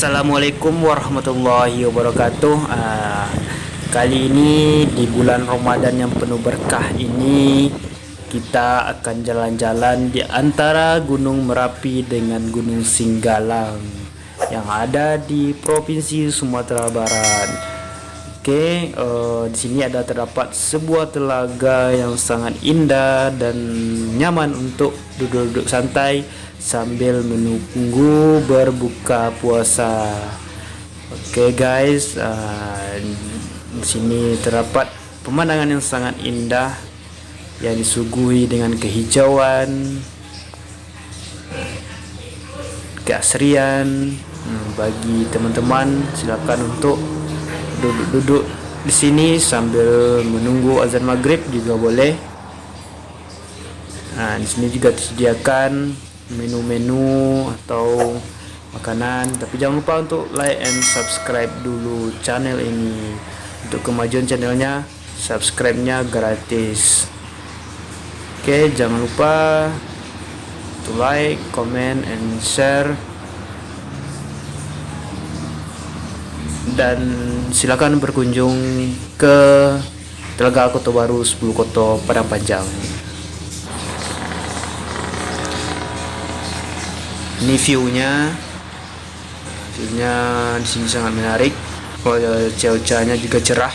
Assalamualaikum warahmatullahi wabarakatuh. Kali ini di bulan Ramadan yang penuh berkah ini kita akan jalan-jalan di antara Gunung Merapi dengan Gunung Singgalang yang ada di Provinsi Sumatera Barat. Oke, di sini terdapat sebuah telaga yang sangat indah dan nyaman untuk duduk-duduk santai sambil menunggu berbuka puasa. Oke guys, di sini terdapat pemandangan yang sangat indah yang disuguhi dengan kehijauan, keasrian. Bagi teman-teman silakan untuk duduk-duduk di sini sambil menunggu azan maghrib juga boleh. Di sini juga disediakan menu-menu atau makanan, tapi jangan lupa untuk like and subscribe dulu channel ini. Untuk kemajuan channelnya, subscribe-nya gratis. Oke, jangan lupa to like, comment, and share. Dan silakan berkunjung ke Telaga Kota Baru 10 Koto Padang Panjang. Ini viewnya di sini sangat menarik. Cuacanya juga cerah.